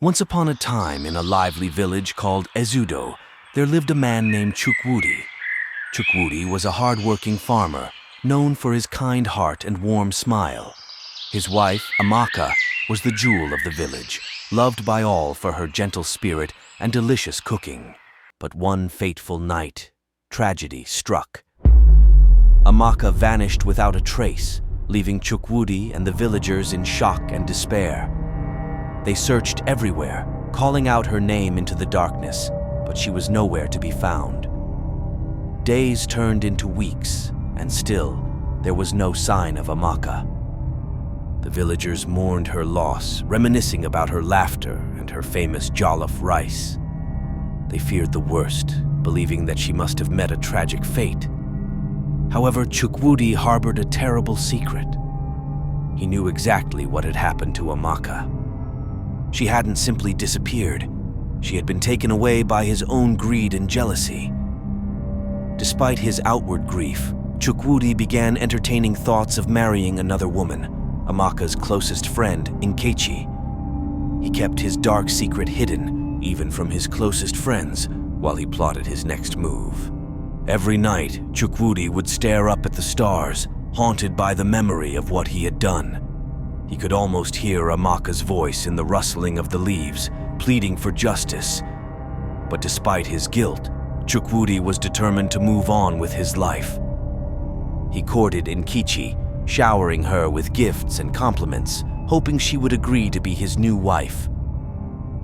Once upon a time, in a lively village called Ezudo, there lived a man named Chukwudi. Chukwudi was a hard-working farmer, known for his kind heart and warm smile. His wife, Amaka, was the jewel of the village, loved by all for her gentle spirit and delicious cooking. But one fateful night, tragedy struck. Amaka vanished without a trace, leaving Chukwudi and the villagers in shock and despair. They searched everywhere, calling out her name into the darkness, but she was nowhere to be found. Days turned into weeks, and still, there was no sign of Amaka. The villagers mourned her loss, reminiscing about her laughter and her famous jollof rice. They feared the worst, believing that she must have met a tragic fate. However, Chukwudi harbored a terrible secret. He knew exactly what had happened to Amaka. She hadn't simply disappeared. She had been taken away by his own greed and jealousy. Despite his outward grief, Chukwudi began entertaining thoughts of marrying another woman, Amaka's closest friend, Nkechi. He kept his dark secret hidden, even from his closest friends, while he plotted his next move. Every night, Chukwudi would stare up at the stars, haunted by the memory of what he had done. He could almost hear Amaka's voice in the rustling of the leaves, pleading for justice. But despite his guilt, Chukwudi was determined to move on with his life. He courted Nkechi, showering her with gifts and compliments, hoping she would agree to be his new wife.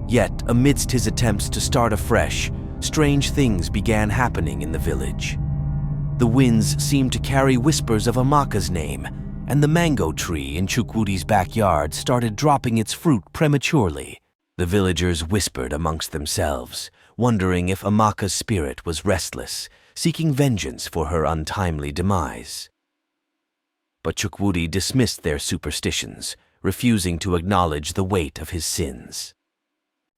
Yet, amidst his attempts to start afresh, strange things began happening in the village. The winds seemed to carry whispers of Amaka's name, and the mango tree in Chukwudi's backyard started dropping its fruit prematurely. The villagers whispered amongst themselves, wondering if Amaka's spirit was restless, seeking vengeance for her untimely demise. But Chukwudi dismissed their superstitions, refusing to acknowledge the weight of his sins.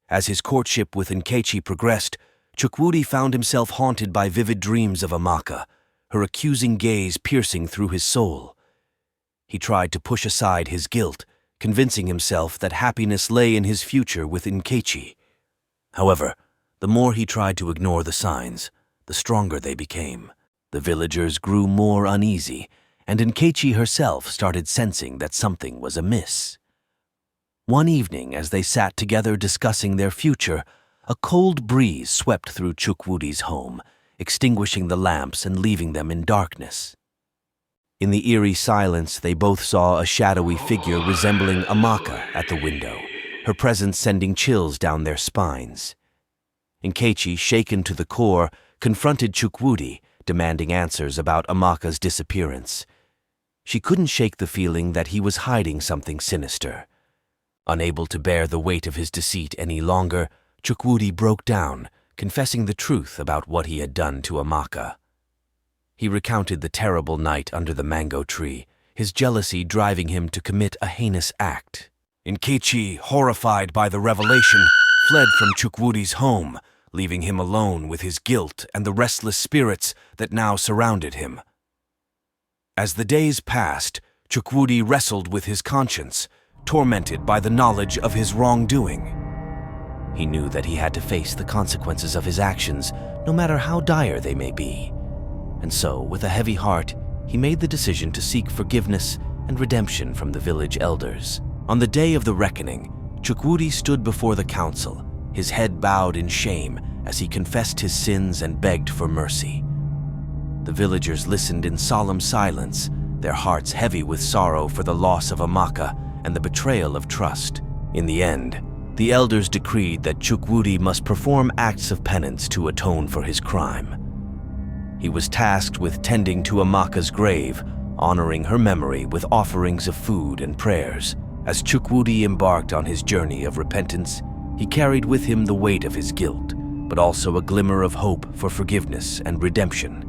As his courtship with Nkechi progressed, Chukwudi found himself haunted by vivid dreams of Amaka, her accusing gaze piercing through his soul. He tried to push aside his guilt, convincing himself that happiness lay in his future with Nkechi. However, the more he tried to ignore the signs, the stronger they became. The villagers grew more uneasy, and Nkechi herself started sensing that something was amiss. One evening, as they sat together discussing their future, a cold breeze swept through Chukwudi's home, extinguishing the lamps and leaving them in darkness. In the eerie silence, they both saw a shadowy figure resembling Amaka at the window, her presence sending chills down their spines. Nkechi, shaken to the core, confronted Chukwudi, demanding answers about Amaka's disappearance. She couldn't shake the feeling that he was hiding something sinister. Unable to bear the weight of his deceit any longer, Chukwudi broke down, confessing the truth about what he had done to Amaka. He recounted the terrible night under the mango tree, his jealousy driving him to commit a heinous act. Nkechi, horrified by the revelation, fled from Chukwudi's home, leaving him alone with his guilt and the restless spirits that now surrounded him. As the days passed, Chukwudi wrestled with his conscience, tormented by the knowledge of his wrongdoing. He knew that he had to face the consequences of his actions, no matter how dire they may be. And so, with a heavy heart, he made the decision to seek forgiveness and redemption from the village elders. On the day of the reckoning, Chukwudi stood before the council, his head bowed in shame as he confessed his sins and begged for mercy. The villagers listened in solemn silence, their hearts heavy with sorrow for the loss of Amaka and the betrayal of trust. In the end, the elders decreed that Chukwudi must perform acts of penance to atone for his crime. He was tasked with tending to Amaka's grave, honoring her memory with offerings of food and prayers. As Chukwudi embarked on his journey of repentance, he carried with him the weight of his guilt, but also a glimmer of hope for forgiveness and redemption.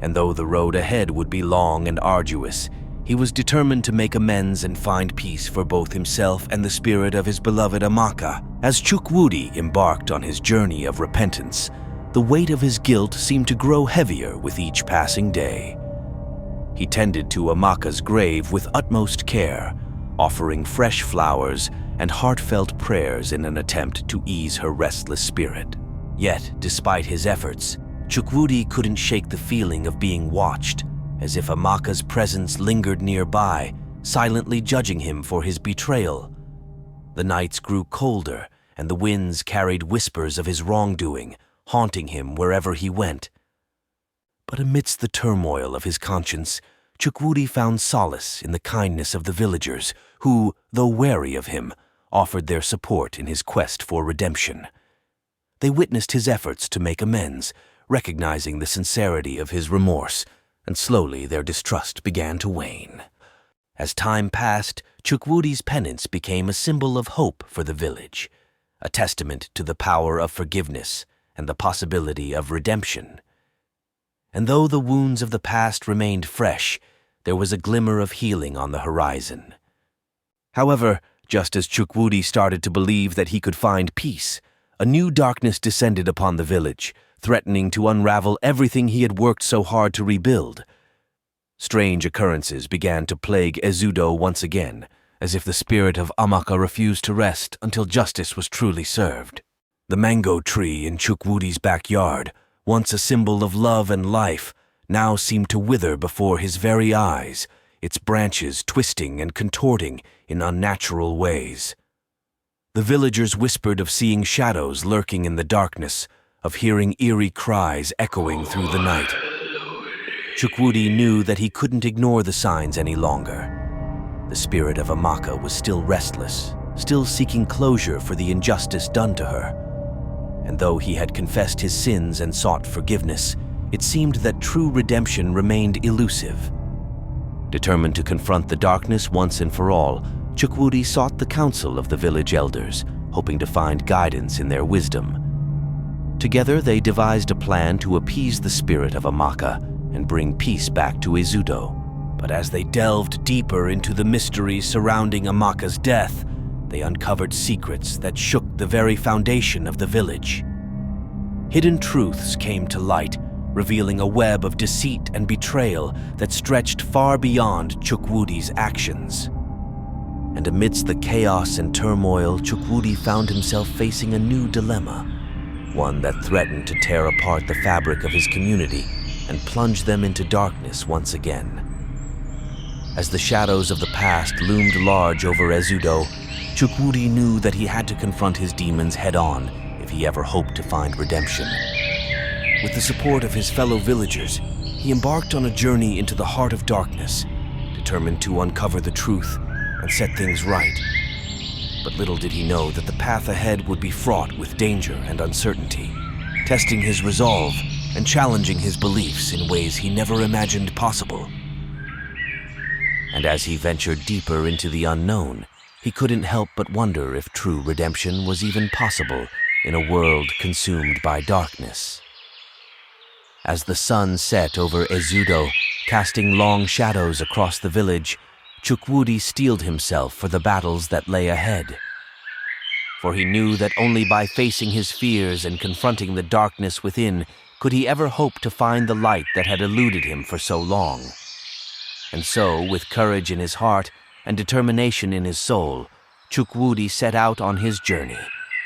And though the road ahead would be long and arduous, he was determined to make amends and find peace for both himself and the spirit of his beloved Amaka. As Chukwudi embarked on his journey of repentance, the weight of his guilt seemed to grow heavier with each passing day. He tended to Amaka's grave with utmost care, offering fresh flowers and heartfelt prayers in an attempt to ease her restless spirit. Yet, despite his efforts, Chukwudi couldn't shake the feeling of being watched, as if Amaka's presence lingered nearby, silently judging him for his betrayal. The nights grew colder, and the winds carried whispers of his wrongdoing, haunting him wherever he went. But amidst the turmoil of his conscience, Chukwudi found solace in the kindness of the villagers who, though wary of him, offered their support in his quest for redemption. They witnessed his efforts to make amends, recognizing the sincerity of his remorse, and slowly their distrust began to wane. As time passed, Chukwudi's penance became a symbol of hope for the village, a testament to the power of forgiveness and the possibility of redemption. And though the wounds of the past remained fresh, there was a glimmer of healing on the horizon. However, just as Chukwudi started to believe that he could find peace, a new darkness descended upon the village, threatening to unravel everything he had worked so hard to rebuild. Strange occurrences began to plague Ezudo once again, as if the spirit of Amaka refused to rest until justice was truly served. The mango tree in Chukwudi's backyard, once a symbol of love and life, now seemed to wither before his very eyes, its branches twisting and contorting in unnatural ways. The villagers whispered of seeing shadows lurking in the darkness, of hearing eerie cries echoing through the night. Chukwudi knew that he couldn't ignore the signs any longer. The spirit of Amaka was still restless, still seeking closure for the injustice done to her. And though he had confessed his sins and sought forgiveness, it seemed that true redemption remained elusive. Determined to confront the darkness once and for all, Chukwudi sought the counsel of the village elders, hoping to find guidance in their wisdom. Together they devised a plan to appease the spirit of Amaka and bring peace back to Ezudo. But as they delved deeper into the mysteries surrounding Amaka's death, they uncovered secrets that shook the very foundation of the village. Hidden truths came to light, revealing a web of deceit and betrayal that stretched far beyond Chukwudi's actions. And amidst the chaos and turmoil, Chukwudi found himself facing a new dilemma, one that threatened to tear apart the fabric of his community and plunge them into darkness once again. As the shadows of the past loomed large over Ezudo, Chukwudi knew that he had to confront his demons head-on if he ever hoped to find redemption. With the support of his fellow villagers, he embarked on a journey into the heart of darkness, determined to uncover the truth and set things right. But little did he know that the path ahead would be fraught with danger and uncertainty, testing his resolve and challenging his beliefs in ways he never imagined possible. And as he ventured deeper into the unknown, he couldn't help but wonder if true redemption was even possible in a world consumed by darkness. As the sun set over Ezudo, casting long shadows across the village, Chukwudi steeled himself for the battles that lay ahead. For he knew that only by facing his fears and confronting the darkness within could he ever hope to find the light that had eluded him for so long. And so, with courage in his heart and determination in his soul, Chukwudi set out on his journey,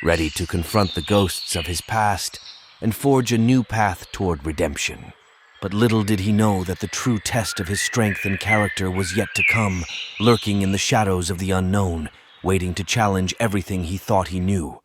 ready to confront the ghosts of his past and forge a new path toward redemption. But little did he know that the true test of his strength and character was yet to come, lurking in the shadows of the unknown, waiting to challenge everything he thought he knew.